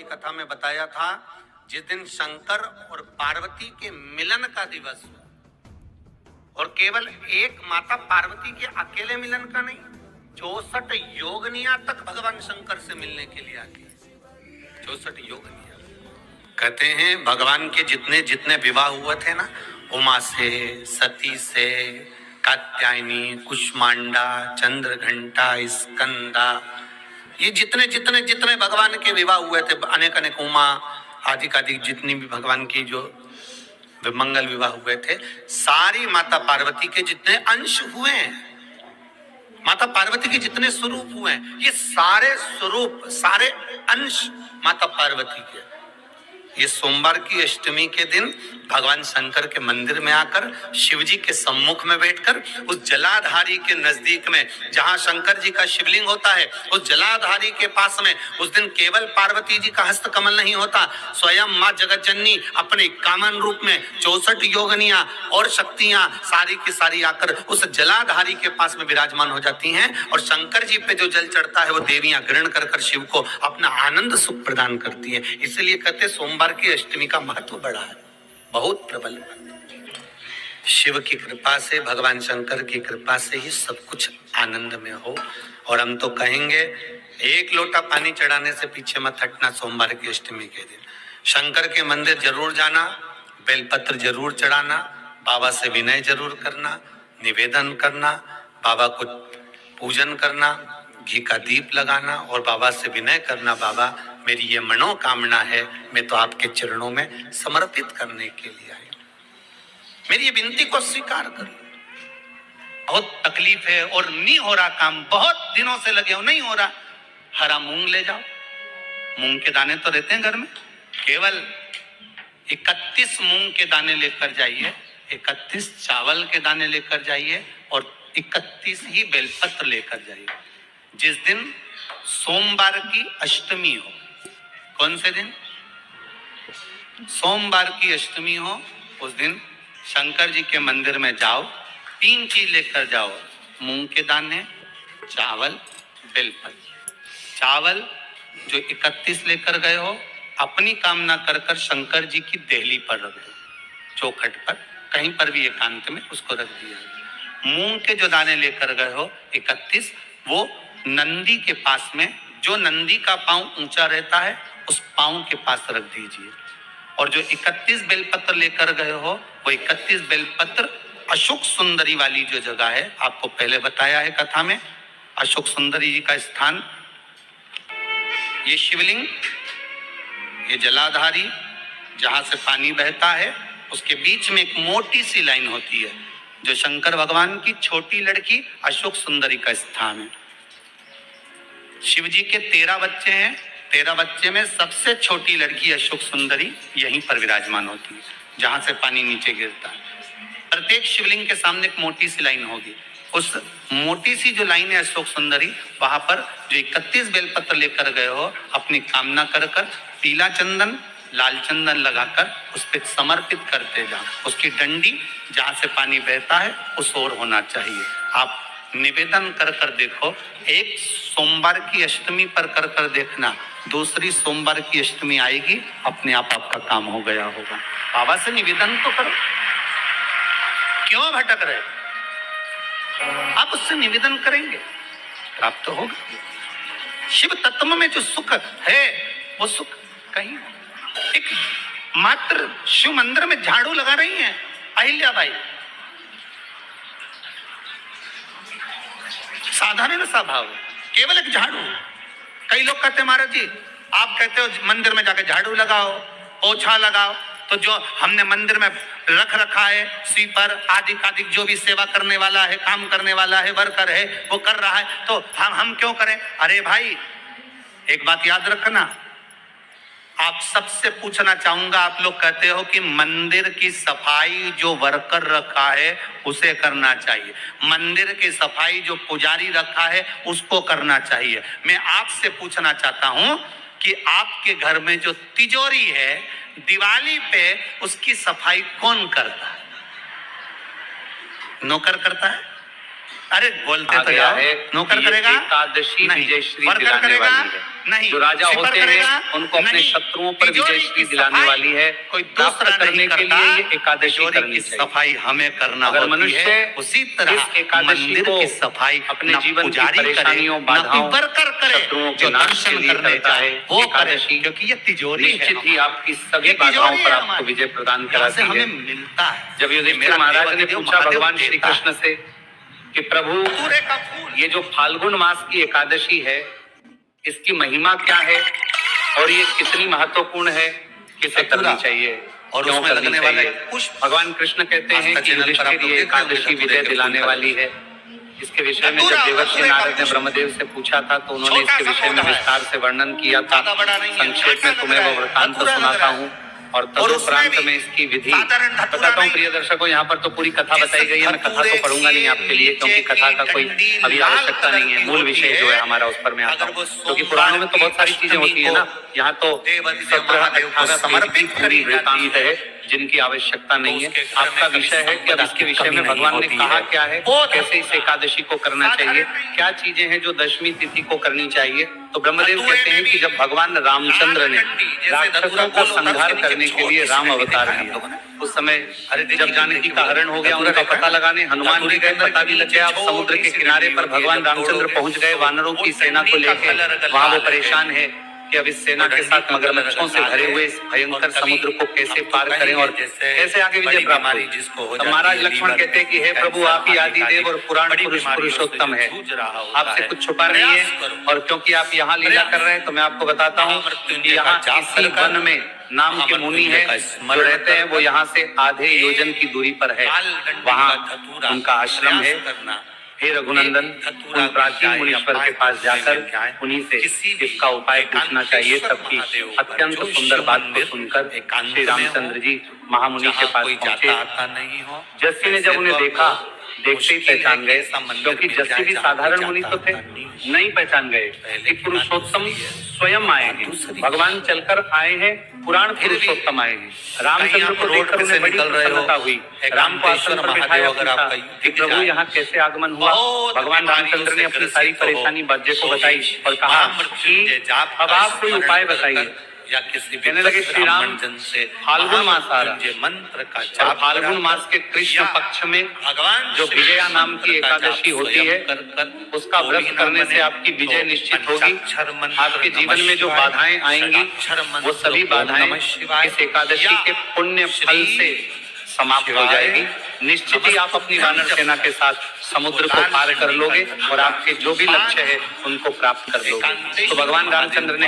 कथा में बताया था जिस दिन शंकर और पार्वती के मिलन का दिवस हो, और केवल एक माता पार्वती के अकेले मिलन का नहीं, 64 योगनिया तक भगवान शंकर से मिलने के लिए आती है। 64 योगनिया कहते हैं भगवान के जितने जितने विवाह हुए थे ना, उमा से, सती से, कात्यायनी, कुष्मांडा, चंद्रघंटा, स्कंदा, ये जितने जितने जितने भगवान के विवाह हुए थे, अनेक अनेक उमा आदि आदि जितनी भी भगवान की जो मंगल विवाह हुए थे, सारी माता पार्वती के जितने अंश हुए हैं, माता पार्वती के जितने स्वरूप हुए हैं, ये सारे स्वरूप सारे अंश माता पार्वती के। ये सोमवार की अष्टमी के दिन भगवान शंकर के मंदिर में आकर शिव जी के सम्मुख में बैठकर उस जलाधारी के नजदीक में, जहां शंकर जी का शिवलिंग होता है, उस जलाधारी के पास में उस दिन केवल पार्वती जी का हस्त कमल नहीं होता, स्वयं मां जगत जननी अपने कामन रूप में 64 योगनियां और शक्तियां सारी की सारी आकर उस जलाधारी के पास में विराजमान हो जाती हैं, और शंकर जी पे जो जल चढ़ता है वो देवियां ग्रहण कर कर शिव को अपना आनंद सुख प्रदान करती है। इसलिए कहते सोमवार की अष्टमी का महत्व बड़ा है, बहुत प्रबल। शिव की कृपा से, भगवान शंकर की कृपा से ही सब कुछ आनंद में हो। और हम तो कहेंगे एक लोटा पानी चढ़ाने से पीछे मत हटना। सोमवार की अष्टमी के दिन शंकर के मंदिर जरूर जाना, बेलपत्र जरूर चढ़ाना, बाबा से विनय जरूर करना, निवेदन करना, बाबा को पूजन करना, घी का दीप लगाना और बाबा से विनय करना, बाबा मेरी ये मनोकामना है, मैं तो आपके चरणों में समर्पित करने के लिए आई, मेरी ये विनती को स्वीकार करो। बहुत तकलीफ है और नहीं हो रहा काम, बहुत दिनों से लगे हो, नहीं हो रहा, हरा मूंग ले जाओ। मूंग के दाने तो रहते हैं घर में, केवल 31 मूंग के दाने लेकर जाइए, 31 चावल के दाने लेकर जाइए और 31 ही बेलपत्र लेकर जाइए। जिस दिन सोमवार की अष्टमी हो, कौन से दिन? सोमवार की अष्टमी हो, उस दिन शंकर जी के मंदिर में जाओ, 3 चीज लेकर जाओ, मूंग के दाने, चावल, बेलपत्र। चावल जो 31 लेकर गए हो, अपनी कामना कर कर शंकर जी की देहली पर रख दो, चौखट पर कहीं पर भी एकांत में उसको रख दिया। मूंग के जो दाने लेकर गए हो 31, वो नंदी के पास में, जो नंदी का पांव ऊंचा रहता है उस पांव के पास रख दीजिए। और जो 31 बेलपत्र लेकर गए हो, वो 31 बेलपत्र अशोक सुंदरी वाली जो जगह है, आपको पहले बताया है कथा में, अशोक सुंदरी जी का स्थान, ये शिवलिंग, ये जलाधारी जहां से पानी बहता है, उसके बीच में एक मोटी सी लाइन होती है जो शंकर भगवान की छोटी लड़की अशोक सुंदरी का स्थान है। शिव जी के 13 बच्चे हैं, 13 बच्चे में सबसे छोटी लड़की अशोक सुंदरी यहीं पर विराजमान होती है, जहां से पानी नीचे गिरता है। प्रत्येक शिवलिंग के सामने एक मोटी सी लाइन होगी, उस मोटी सी जो लाइन है अशोक सुंदरी, वहां पर जो 31 बेलपत्र लेकर गए हो, अपनी कामना कर कर पीला चंदन, लाल चंदन लगाकर उस पर समर्पित करते जाओ। उसकी डंडी जहां से पानी बहता है उस ओर होना चाहिए। आप निवेदन कर कर देखो, एक सोमवार की अष्टमी पर कर कर देखना, दूसरी सोमवार की अष्टमी आएगी, अपने आप आपका काम हो गया होगा। बाबा से निवेदन तो करो, क्यों भटक रहे? आप उससे निवेदन करेंगे, प्राप्त तो होगा। शिव तत्व में जो सुख है वो सुख कहीं, एक मात्र शिव मंदिर में झाड़ू लगा रही हैं अहिल्याबाई, साधारण सा भाव, केवल एक झाड़ू। कई लोग कहते हैं महाराज जी, आप कहते हो मंदिर में जाकर झाड़ू लगाओ, पोछा लगाओ, तो जो हमने मंदिर में रख रखा है स्वीपर आदि आदि, जो भी सेवा करने वाला है, काम करने वाला है, वर्कर है, वो कर रहा है, तो हम क्यों करें? अरे भाई, एक बात याद रखना, आप सबसे पूछना चाहूंगा, आप लोग कहते हो कि मंदिर की सफाई जो वर्कर रखा है उसे करना चाहिए, मंदिर की सफाई जो पुजारी रखा है उसको करना चाहिए। मैं आपसे पूछना चाहता हूं कि आपके घर में जो तिजोरी है, दिवाली पे उसकी सफाई कौन करता है? नौकर करता है? अरे बोलते कहा तो गया जाओ। है नौकर कि ये करेगा एकादशी नहीं, विजयश्री वर्कर दिलाने करेगा वाली है। नहीं, जो राजा सिपर होते हैं करेगा उनको अपने नहीं, शत्रुओं पर तिजोरी विजयश्री की दिलाने सफाई वाली है। कोई प्राप्त दूसरा करने नहीं के करता, लिए ये एकादशी तिजोरी करनी की चाहिए। सफाई हमें करना अगर होती मनुष्य है, उसी तरह इस एकादशी मंदिर को की सफाई अपने न जीवन की पुजारी करे, परेशानियों, न बाधाओं, कोई वर्कर करे, शत्रुओं के जो नाश दर्शन के लिए करने करता जाए है वो करे, एकादशी, क्योंकि ये तिजोरी है निश्चित ही हमारी। आपकी सभी ये बाधाओं तिजोरी पर है आपको हमारी। विजय प्रदान यहाँ कराती से है। हमें मिलता है। जब ये युधिष्ठिर मेरा महाराज ने देवदेव पूछा महादेव भगवान श्री देता है। कृष्ण से कि प्रभु धतूरे का फूल, ये जो फाल्गुन मास की एकादशी है इसकी महिमा क्या है और ये कितनी महत्वपूर्ण है, किसे करनी चाहिए और क्यों उसमें करनी लगने वाले चाहिए? पुष्प। भगवान कृष्ण कहते हैं आस्था कि चैनल पर आप युधिष्ठिर लोग ये देख रहे होंगे एकादशी धतूरे विजय के दिलाने फूल वाली है। इसके विषय में जब धतूरा, देवर्षि धतूरे का नारद ने पुष्प। ब्रह्मदेव से पूछा था तो उन्होंने छोटा इसके सा विषय में पौधा है। विस्तार से वर्णन किया था। ज्यादा बड़ा नहीं है, संक्षेप छोटा में लग तुम्हें रहा वो है, वृत्तांत धतूरा लग सुनाता रहा है। हूँ और और उसमें तदुपरांत भी में इसकी विधि साधारण धतूरा बताता हूँ। नहीं। प्रिय दर्शकों, यहाँ पर तो पूरी कथा जिस बताई गई है, मैं कथा तो पढ़ूंगा नहीं आपके लिए क्योंकि कथा का कोई अभी आवश्यकता नहीं है। मूल विषय जो है हमारा उस पर मैं आता हूँ, क्योंकि पुराणों में तो बहुत सारी चीजें होती है ना। यहाँ तो 17-18 पेज की पूरी वृत्तांत है जिनकी आवश्यकता नहीं है। आपका विषय है कि अब इसके विषय में भगवान ने कहा क्या है, कैसे इस एकादशी को करना चाहिए, क्या चीजें हैं जो दशमी तिथि को करनी चाहिए। तो ब्रह्मदेव कहते हैं कि जब भगवान रामचंद्र ने राक्षसों का संहार करने के लिए राम अवतार लिया, उस समय जब जानकी का हरण हो गया, उनका पता लगाने हनुमान जी गए, पता भी लग गया। अब समुद्र के किनारे पर भगवान रामचंद्र पहुंच गए वानरों की सेना को लेकर। वहां वो परेशान है कि अब इस सेना के साथ मगरमच्छों से भरे हुए इस भयंकर समुद्र को कैसे पार करें और कैसे आगे विजय प्राप्त हो। तो महाराज लक्ष्मण कहते हैं कि हे प्रभु, आप ही आदि देव और पुराण पुरुष पुरुषोत्तम है, आपसे कुछ छुपा नहीं है। और क्योंकि आप यहाँ लीला कर रहे हैं तो मैं आपको बताता हूँ कि यहाँ इसी वन में नाम के मुनि है जो रहते हैं, वो यहाँ से आधे योजन की दूरी पर है, वहाँ उनका आश्रम है। हे रघुनंदन, उन प्राचीन मुनीश्वर के पास जाकर उन्हीं से इसका उपाय पूछना चाहिए। सबकी अत्यंत सुंदर बात को सुनकर श्री रामचंद्र जी महामुनि के पास पहुंचे। जस्सी ने जब उन्हें देखा, देखते ही पहचान गए, क्योंकि जस्सी भी साधारण मुनि तो थे, नहीं पहचान गए कि पुरुषोत्तम स्वयं आए हैं, भगवान चलकर आए हैं, पुराण पुरुषोत्तम आए हैं। रामचंद्र को देखकर उन्हें बड़ी प्रसन्नता हुई। राम को आसन पर बिठाया, पूछा कि प्रभु यहाँ कैसे आगमन हुआ। भगवान रामचंद्र ने अपनी सारी परेशानी बाज्य को बताई और कहा कि अब आप कोई उपाय बताइए। या किसी कहने लगे, श्री राम से फाल्गुन मास आ रहा है, मंत्र का और फाल्गुन मास के कृष्ण पक्ष में भगवान जो विजया नाम की एकादशी होती है, उसका व्रत करने से आपकी विजय निश्चित होगी। आपके जीवन में जो बाधाएं आएंगी वो सभी बाधाएं इस एकादशी के पुण्य फल से समाप्त हो जाएगी। निश्चित ही आप अपनी वानर सेना के साथ समुद्र को पार कर लोगे और आपके जो भी लक्ष्य है उनको प्राप्त कर लोगे। तो भगवान रामचंद्र ने